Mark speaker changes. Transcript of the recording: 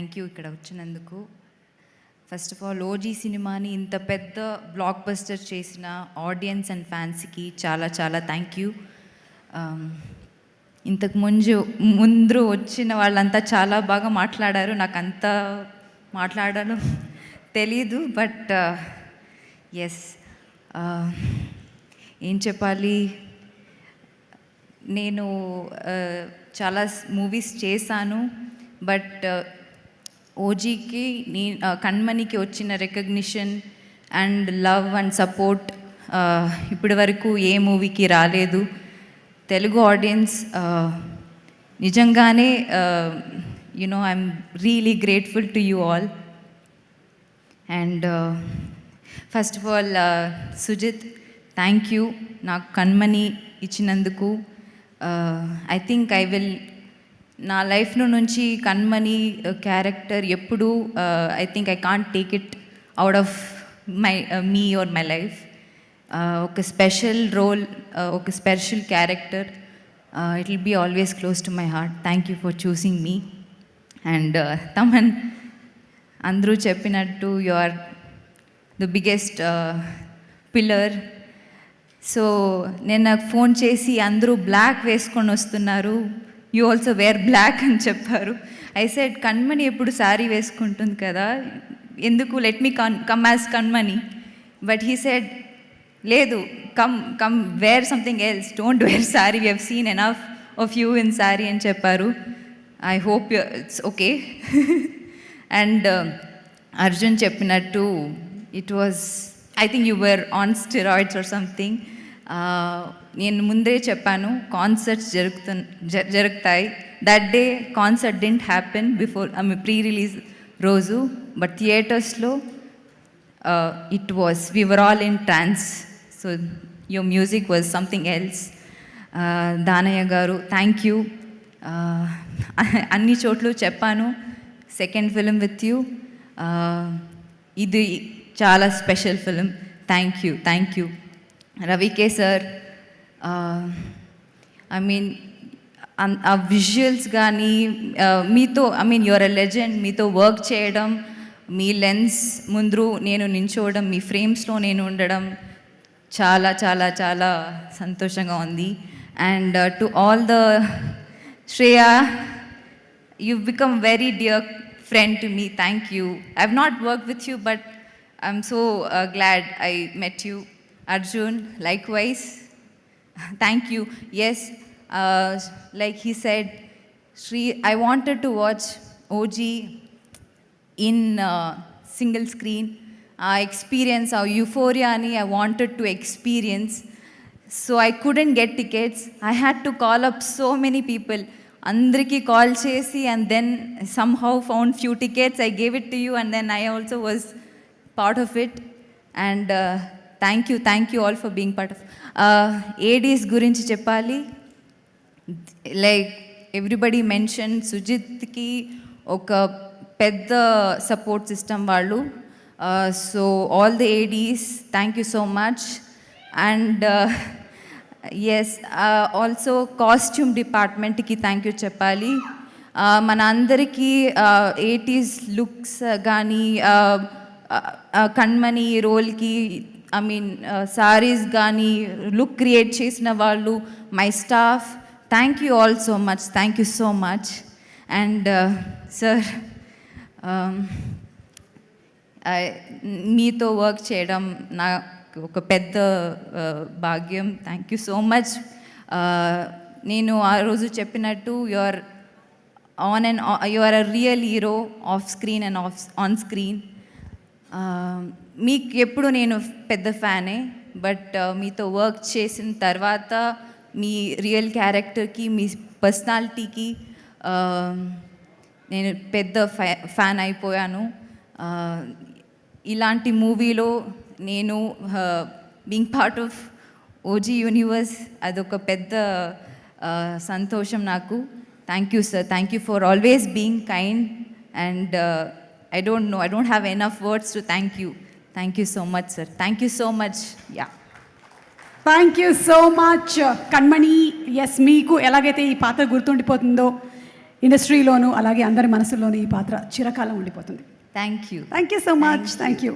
Speaker 1: Thank you ఇక్కడ వచ్చినందుకు. First of all OG సినిమాని ఇంత పెద్ద బ్లాక్ బస్టర్ చేసిన ఆడియన్స్ అండ్ ఫ్యాన్స్కి చాలా చాలా థ్యాంక్ యూ. ఇంతకు ముందు వచ్చిన వాళ్ళంతా చాలా బాగా మాట్లాడారు, నాకు అంత మాట్లాడడం తెలీదు. బట్ ఎస్, ఏం చెప్పాలి, నేను చాలా మూవీస్ చేశాను. బట్ ఓజీకి కణ్మణికి వచ్చిన recognition and love and support ఇప్పటి వరకు ఏ మూవీకి రాలేదు. తెలుగు ఆడియన్స్ నిజంగానే I'm really grateful to you all. And first of all Sujith, thank you నాకు కణ్మణి ఇచ్చినందుకు. ఐ థింక్ నా లైఫ్లో నుంచి కణ్మణి క్యారెక్టర్ ఎప్పుడు I think I can't take it out of me or my life. ఒక స్పెషల్ రోల్, ఒక special character. It will be always close to my heart. Thank you for choosing me. And Thaman, అందరూ చెప్పినట్టు you are the biggest pillar. So నేను నాకు phone చేసి అందరూ black వేసుకొని వస్తున్నారు, యూ ఆల్సో వేర్ బ్లాక్ అని చెప్పారు. ఐ సెడ్ కణ్మణి ఎప్పుడు శారీ వేసుకుంటుంది కదా, ఎందుకు let me come as Kanmani. But he said లేదు, come wear something else, don't wear sari, we have seen enough of you in sari అని చెప్పారు. I hope it's okay. And Arjun చెప్పినట్టు it was, I think you were on steroids or something. నేను ముందే చెప్పాను concerts జరుగుతాయి. That day concert didn't happen before pre release రోజు, but థియేటర్స్లో it was, we were all in trans. So your music was something else. Danayya గారు, thank you. అన్ని చోట్ల చెప్పాను, సెకండ్ ఫిలిం విత్ యూ, ఇది చాలా special film. Thank you. రవికే sir, I mean ఆ visuals కానీ మీతో, I mean your a legend, మీతో వర్క్ చేయడం, మీ లెన్స్ ముందు నేను నించోవడం, మీ ఫ్రేమ్స్లో నేను ఉండడం చాలా చాలా చాలా సంతోషంగా ఉంది. And to all the Shreya, you've become very dear friend to me. Thank you. I've not worked with you, but I'm so glad I met you. Arjun, likewise. Thank you. Yes, like he said, Shri, I wanted to watch OG in single screen. Experience our euphoria ani I wanted to experience. So I couldn't get tickets. I had to call up so many people. అందరికీ call చేసి and then somehow found few tickets. I gave it to you and then I also was part of it. And thank you all for being part of. ADs గురించి చెప్పాలి, like everybody mention, సుజిత్కి ఒక పెద్ద support system వాళ్ళు. So all the ADs, thank you so much. And yes, also costume డిపార్ట్మెంట్కి thank you చెప్పాలి. మన అందరికీ 80s లుక్స్ కానీ కణ్మణి రోల్కి, ఐ మీన్ సారీస్ కానీ లుక్ క్రియేట్ చేసిన వాళ్ళు, my staff, thank you all so much. Thank you so much. And sir, మీతో వర్క్ చేయడం నా ఒక పెద్ద భాగ్యం. Thank you so much. నేను ఆ రోజు చెప్పినట్టు you are a real hero off screen and on screen. మీకు ఎప్పుడు నేను పెద్ద ఫ్యానే, బట్ మీతో వర్క్ చేసిన తర్వాత మీ రియల్ క్యారెక్టర్కి, మీ పర్సనాలిటీకి నేను పెద్ద ఫ్యాన్ అయిపోయాను. ఇలాంటి మూవీలో నేను being part of OG universe, అదొక పెద్ద సంతోషం నాకు. Thank you sir. Thank you for always being kind. And I don't have enough words to thank you. Thank you so much, sir. Thank you so much. Yeah.
Speaker 2: Thank you so much Kanmani. Yes, మీకు ఎలాగైతే ఈ పాత్ర గుర్తుండిపోతుందో, ఇండస్ట్రీలోను అలాగే అందరి మనసుల్లోనూ ఈ పాత్ర చిరకాలం ఉండిపోతుంది.
Speaker 1: Thank you.
Speaker 2: Thank you so much. Thank you.